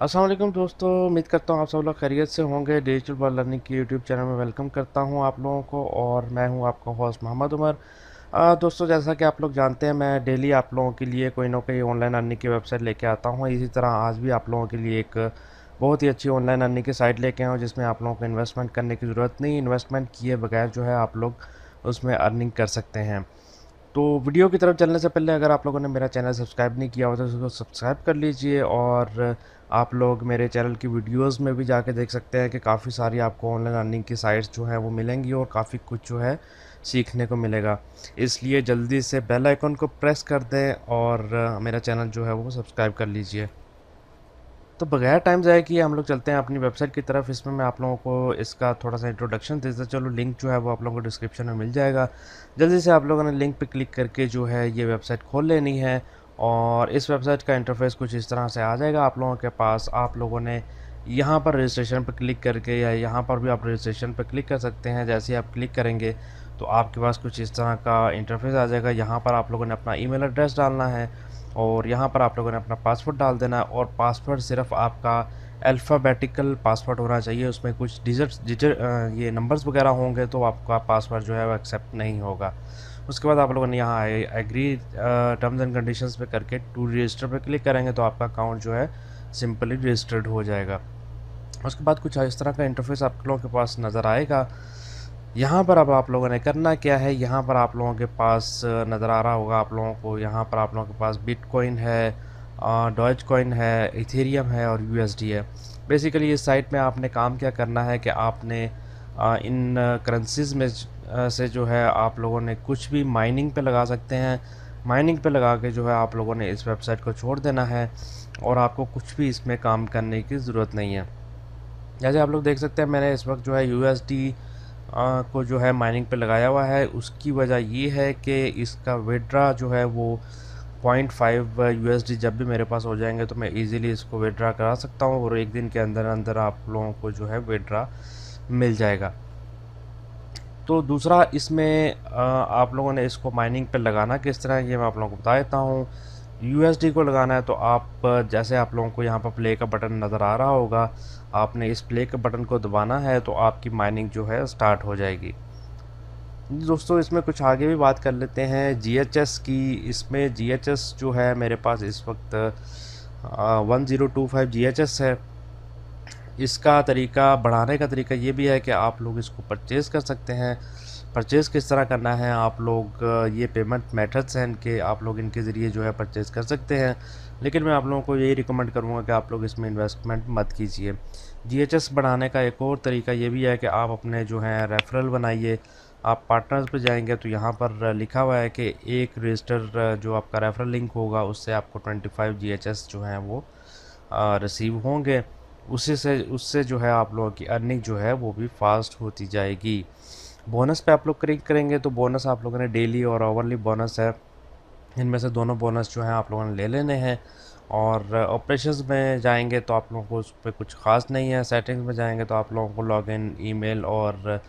अस्सलाम वालेकुम दोस्तों, उम्मीद करता हूँ आप सब लोग खैरियत से होंगे। डिजिटल वर्ल्ड लर्निंग की यूट्यूब चैनल में वेलकम करता हूँ आप लोगों को और मैं हूँ आपका होस्ट मोहम्मद उमर। दोस्तों, जैसा कि आप लोग जानते हैं, मैं डेली आप लोगों के लिए कोई ना कोई ऑनलाइन अर्निंग की वेबसाइट लेके आता हूँ। इसी तरह आज भी आप लोगों के लिए एक बहुत ही अच्छी ऑनलाइन अर्निंग की साइट लेके आया हूँ जिसमें आप लोगों को इन्वेस्टमेंट करने की ज़रूरत नहीं, इन्वेस्टमेंट किए बगैर जो है आप लोग उसमें अर्निंग कर सकते हैं। तो वीडियो की तरफ चलने से पहले अगर आप लोगों ने मेरा चैनल सब्सक्राइब नहीं किया हो तो उसको सब्सक्राइब कर लीजिए और आप लोग मेरे चैनल की वीडियोस में भी जाके देख सकते हैं कि काफ़ी सारी आपको ऑनलाइन अर्निंग की साइट्स जो हैं वो मिलेंगी और काफ़ी कुछ जो है सीखने को मिलेगा। इसलिए जल्दी से बेल आइकन को प्रेस कर दें और मेरा चैनल जो है वो सब्सक्राइब कर लीजिए। तो बगैर टाइम ज़ाया किए हम लोग चलते हैं अपनी वेबसाइट की तरफ। इसमें मैं आप लोगों को इसका थोड़ा सा इंट्रोडक्शन देता चलो। लिंक जो है वो आप लोगों को डिस्क्रिप्शन में मिल जाएगा। जल्दी से आप लोगों ने लिंक पे क्लिक करके जो है ये वेबसाइट खोल लेनी है और इस वेबसाइट का इंटरफेस कुछ इस तरह से आ जाएगा आप लोगों के पास। आप लोगों ने यहाँ पर रजिस्ट्रेशन पर क्लिक करके या यहाँ पर भी आप रजिस्ट्रेशन पर क्लिक कर सकते हैं। जैसे ही आप क्लिक करेंगे तो आपके पास कुछ इस तरह का इंटरफेस आ जाएगा। यहाँ पर आप लोगों ने अपना ईमेल एड्रेस डालना है और यहाँ पर आप लोगों ने अपना पासवर्ड डाल देना है और पासवर्ड सिर्फ आपका अल्फ़ाबेटिकल पासवर्ड होना चाहिए। उसमें कुछ ये नंबर्स वगैरह होंगे तो आपका पासवर्ड जो है वो एक्सेप्ट नहीं होगा। उसके बाद आप लोगों ने यहाँ एग्री टर्म्स एंड कंडीशंस पे करके टू रजिस्टर पे क्लिक करेंगे तो आपका अकाउंट जो है सिंपली रजिस्टर्ड हो जाएगा। उसके बाद कुछ इस तरह का इंटरफेस आप लोगों के पास नज़र आएगा। यहाँ पर अब आप लोगों ने करना क्या है, यहाँ पर आप लोगों के पास नज़र आ रहा होगा आप लोगों को, यहाँ पर आप लोगों के पास बिटकॉइन है, डॉज कॉइन है, इथेरियम है और यूएसडी है। बेसिकली इस साइट में आपने काम क्या करना है कि आपने इन करेंसीज में से जो है आप लोगों ने कुछ भी माइनिंग पे लगा सकते हैं। माइनिंग पे लगा के जो है आप लोगों ने इस वेबसाइट को छोड़ देना है और आपको कुछ भी इसमें काम करने की ज़रूरत नहीं है। जैसे आप लोग देख सकते हैं मैंने इस वक्त जो है यूएसडी को जो है माइनिंग पे लगाया हुआ है। उसकी वजह ये है कि इसका विड्रा जो है वो 0.5 यूएसडी जब भी मेरे पास हो जाएंगे तो मैं इजीली इसको विड्रा करा सकता हूँ और एक दिन के अंदर अंदर आप लोगों को जो है विड्रा मिल जाएगा। तो दूसरा इसमें आप लोगों ने इसको माइनिंग पे लगाना किस तरह ये मैं आप लोगों को बता देता हूँ। यूएसडी को लगाना है तो आप जैसे आप लोगों को यहाँ पर प्ले का बटन नज़र आ रहा होगा, आपने इस प्ले के बटन को दबाना है तो आपकी माइनिंग जो है स्टार्ट हो जाएगी। दोस्तों, इसमें कुछ आगे भी बात कर लेते हैं जीएचएस की। इसमें जीएचएस जो है मेरे पास इस वक्त 1025 जीएचएस है। इसका तरीका बढ़ाने का तरीका ये भी है कि आप लोग इसको परचेज़ कर सकते हैं। परचेज़ किस तरह करना है, आप लोग ये पेमेंट मेथड्स हैं इनके, आप लोग इनके ज़रिए जो है परचेज़ कर सकते हैं। लेकिन मैं आप लोगों को यही रिकमेंड करूँगा कि आप लोग इसमें इन्वेस्टमेंट मत कीजिए। जीएचएस बढ़ाने का एक और तरीका ये भी है कि आप अपने जो है रेफरल बनाइए। आप पार्टनर्स पे जाएंगे तो यहाँ पर लिखा हुआ है कि एक रजिस्टर जो आपका रेफरल लिंक होगा उससे आपको 25 जीएचएस जो हैं वो रिसीव होंगे। उसी से उससे जो है आप लोगों की अर्निंग जो है वो भी फास्ट होती जाएगी। बोनस पे आप लोग क्लिक करेंगे तो बोनस आप लोगों ने डेली और आवरली बोनस है, इनमें से दोनों बोनस जो हैं आप लोगों ने ले लेने हैं। और ऑपरेशंस में जाएंगे तो आप लोगों को उस पर कुछ ख़ास नहीं है। सेटिंग्स में जाएंगे तो आप लोगों को लॉगिन ईमेल और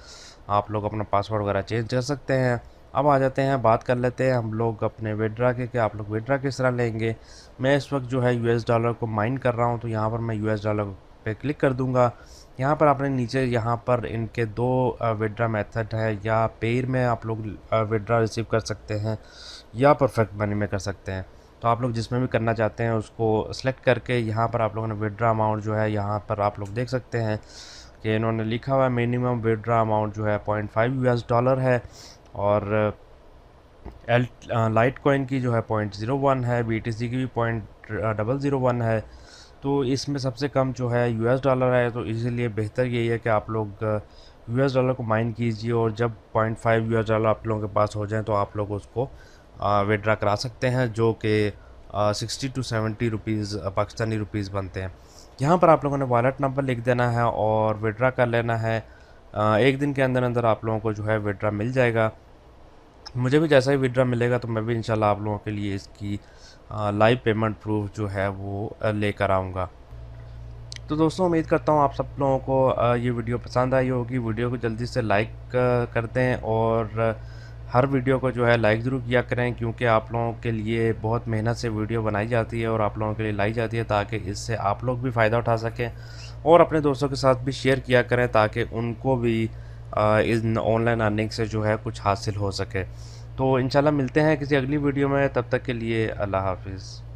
आप लोग अपना पासवर्ड वगैरह चेंज कर सकते हैं। अब आ जाते हैं, बात कर लेते हैं हम लोग अपने विड्रा के कि आप लोग विड्रा किस तरह लेंगे। मैं इस वक्त जो है यूएस डॉलर को माइन कर रहा हूँ तो यहाँ पर मैं यूएस डॉलर पे क्लिक कर दूंगा। यहाँ पर आपने नीचे यहाँ पर इनके दो विड्रा मेथड है, या पेयर में आप लोग विड्रा रिसीव कर सकते हैं या परफेक्ट मनी में कर सकते हैं। तो आप लोग जिसमें भी करना चाहते हैं उसको सेलेक्ट करके यहाँ पर आप लोगों ने विड्रा अमाउंट जो है यहाँ पर आप लोग देख सकते हैं कि इन्होंने लिखा हुआ है मिनिमम विड्रा अमाउंट जो है 0.5 यूएस डॉलर है और एल लाइट कॉइन की जो है 0.01 है, बीटीसी की भी 0.001 है। तो इसमें सबसे कम जो है यूएस डॉलर है। तो इसीलिए बेहतर यही है कि आप लोग यूएस डॉलर को माइन कीजिए और जब 0.5 यूएस डॉलर आप लोगों के पास हो जाए तो आप लोग उसको विड्रा करा सकते हैं, जो कि 60 टू 70 रुपीज़ पाकिस्तानी रुपीज़ बनते हैं। यहाँ पर आप लोगों ने वॉलेट नंबर लिख देना है और विड्रा कर लेना है। एक दिन के अंदर अंदर आप लोगों को जो है विड्रा मिल जाएगा। मुझे भी जैसा ही विड्रा मिलेगा तो मैं भी इंशाल्लाह आप लोगों के लिए इसकी लाइव पेमेंट प्रूफ जो है वो लेकर आऊँगा। तो दोस्तों, उम्मीद करता हूँ आप सब लोगों को ये वीडियो पसंद आई होगी। वीडियो को जल्दी से लाइक कर दें और हर वीडियो को जो है लाइक ज़रूर किया करें, क्योंकि आप लोगों के लिए बहुत मेहनत से वीडियो बनाई जाती है और आप लोगों के लिए लाई जाती है, ताकि इससे आप लोग भी फ़ायदा उठा सकें और अपने दोस्तों के साथ भी शेयर किया करें, ताकि उनको भी इस ऑनलाइन अर्निंग से जो है कुछ हासिल हो सके। तो इंशाल्लाह मिलते हैं किसी अगली वीडियो में, तब तक के लिए अल्लाह हाफिज़।